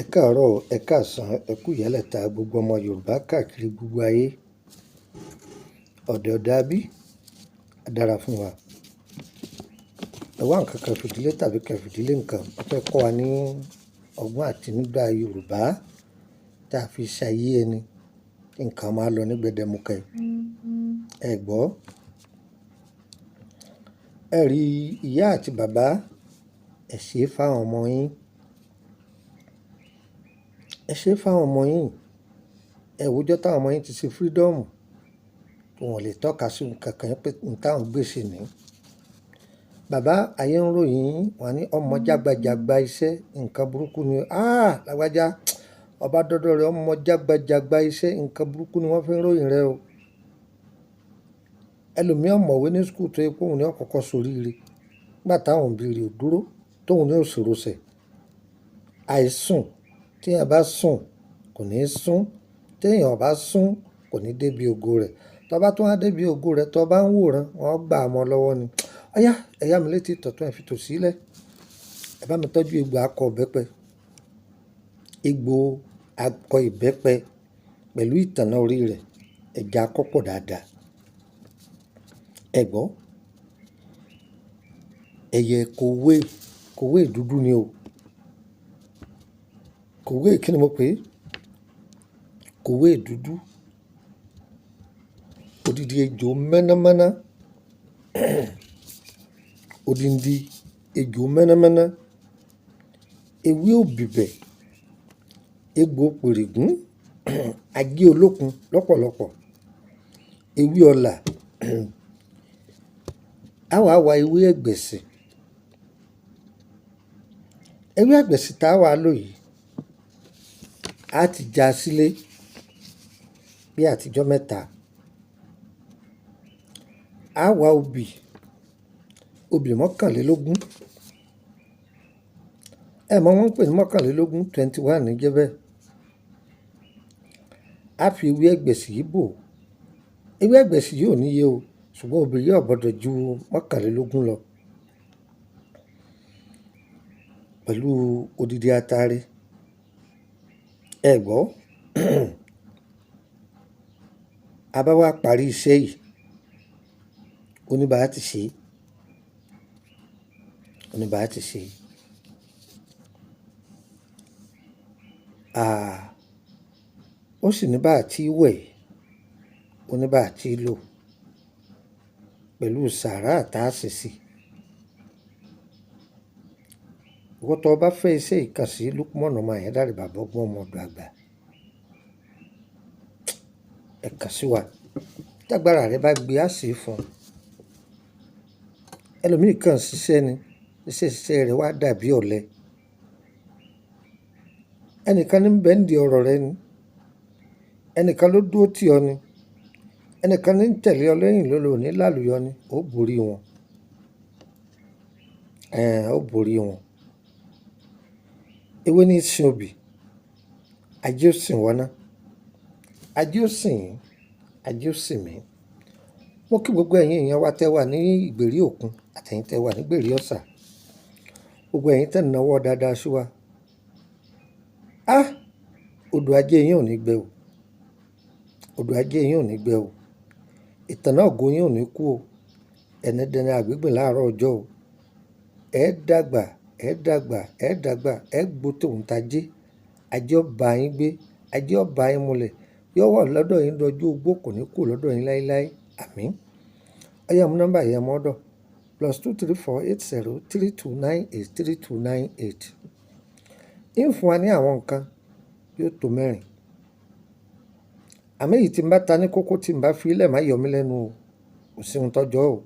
Ẹ káàárọ̀, ẹ káàsán, ẹ kú ìyálẹ̀ta gbogbo ọmọ Yorùbá káàkiri gbogbo ayé. Ọ̀dẹ̀ ọ̀dà bí á dára fún wa. Ẹ wá nǹkan kan fìdílé tàbí kan fìdílé nǹkan. Wọ́n fẹ́ kọ́ wa ní ọgbọ́n àtinúdá Yorùbá tá a fi ṣayé ẹni kí nǹkan máa lọ ní gbẹdẹmukẹ. Ẹ gbọ́. Ẹ rí ìyá àti bàbá ẹ ṣe fáwọn ọmọ yín. Ẹ ṣe fáwọn ọmọ yín. Ẹ wòjọ́ táwọn ọmọ yín ti ṣe fírídọ́ọ̀mù. Wọn lè tọ́ka sí nǹkan kan pé táwọn gbèsè ní. Bàbá ayé ń ròyìn wọn ní ọmọ jágbajàgba iṣẹ́ nǹkan burúkú ni. Lágbájá ọba dọ́dọ̀ rẹ̀ ọmọ jágbajàgba iṣẹ́ nǹkan burúkú ni wọ́n fi ń ròyìn rẹ̀ o. Ẹlòmíì ọ̀mọ̀wé ní skul tó yẹ pé òun ní ọ̀kọ̀ọ̀kan soríire nígbà táwọn òbí rẹ̀ ò dúró tóun ní òṣòròṣẹ̀. Àìsùn téèyàn bá sùn kò ní sún, téèyàn bá sún kò ní débi ògo rẹ̀. Tó bá tún wá débi ògo rẹ̀ tó bá ń wòran wọ́n gbà á mọ́ lọ́wọ́ ni. Ọ̀yá ẹ̀yà mi létí tọ̀tún ẹ̀ fi tò sílẹ̀. Ẹ bá mi tọ́jú egbò akọ ìbẹ́pẹ. Egbò akọ ìbẹ́pẹ pẹ̀lú ìtànná orí rẹ̀ ẹja kọ́pọ̀ dáadáa. Ẹ gbọ́. Ẹyẹ kòwé dúdú ni o. Kòwé kí ni mo pè é? Kòwé dúdú. Odidi ejò mẹ́nàmẹ́ná. Odindi ejò mẹ́nàmẹ́ná. Ewé òbíbẹ̀. Egbò pèrègún. Agé olókun lọ́pọ̀lọpọ̀. Ewé ọ̀là. Á wá ewé ẹ̀gbẹ̀sì. Ewé ẹ̀gbẹ̀sì tá a wá lò yìí á ti já sílé bí àtijọ́ mẹ́ta. Á wá obì mọ́kànlélógún. Ẹ mọ̀ wọ́n ń pè ní mọ́kànlélógún 21 ní jẹ́ bẹ́ẹ̀. Á fi ewé ẹ̀gbẹ̀sì yìí bò. Ewé ẹ̀gbẹ̀sì yìí ò níye o ṣùgbọ́n obì yìí ò gbọdọ̀ ju mọ́kànlélógún lọ. Pẹ̀lú odidi atare. Ẹ gbọ́. A bá wá parí iṣẹ́ yìí oníbàá ti ṣe. Oníbàá ti ṣe. Ó sì ní bá tí wẹ̀ oníbàá tí lò pẹ̀lú sàárà tá a ṣe sí. Ìwọ tó bá fẹ́ iṣẹ́ ìkànsí Lukman ọmọ Ayédáre bàbá ọgbọ́n ọmọ ọ̀dọ̀ àgbà. Ẹ kàn sí wa. Tágbára rẹ bá gbé á sí fún. Ẹlòmíì kan ṣiṣẹ́ ni iṣẹ́ rẹ̀ wá dàbí ọ̀lẹ. Ẹnìkan ní bẹ́ǹdì ọ̀rọ̀ rẹ ni. Ẹnìkan ló dúró tì ọ ni. Ẹnìkan ní tẹ̀lé ọ lẹ́yìn lólò ní lálùyọ ni. Ó borí wọn. Ó borí wọn. Ewé ní sin obì. Ajé ó sìn wọ́n ná. Ajé ó sìn yín. Ajé ó sìn mí. Mo kí gbogbo ẹ̀yin èèyàn wa tẹ́ wà ní ìgbèrí òkun àtẹ̀yin tẹ́ wà ní ìgbèrí ọ̀sà. Gbogbo ẹ̀yin tẹ́ náwó dáadáa sí wa. Odò ajé yín ò ní gbẹ o. Odò ajé yín ò ní gbẹ o. Ìtànná ògo yín ò ní kú o. Ẹnẹdẹni àgbègbè láàárọ̀ ọjọ́ o. Ẹ dàgbà, ẹ dàgbà, ẹ dàgbà, ẹ gbó tòun tajé. Ajé ọba yín gbé, ajé ọba yín múlẹ̀. Yóò wà lọ́dọ̀ yín lọ́jọ́ ogbó kò ní kú lọ́dọ̀ yín láéláé. Àmín. Ọ̀yá mú nọ́mbà yẹn mọ́ ọ̀dọ̀ +2348032983298. Ń fún wa ní àwọn nǹkan yóò tó 4. Àmọ́ èyí tí n bá ta ní kókó tí n bá fi ilẹ̀ má yọ mí lẹ́nu o. Kò sí ohun tọ́jọ́ o.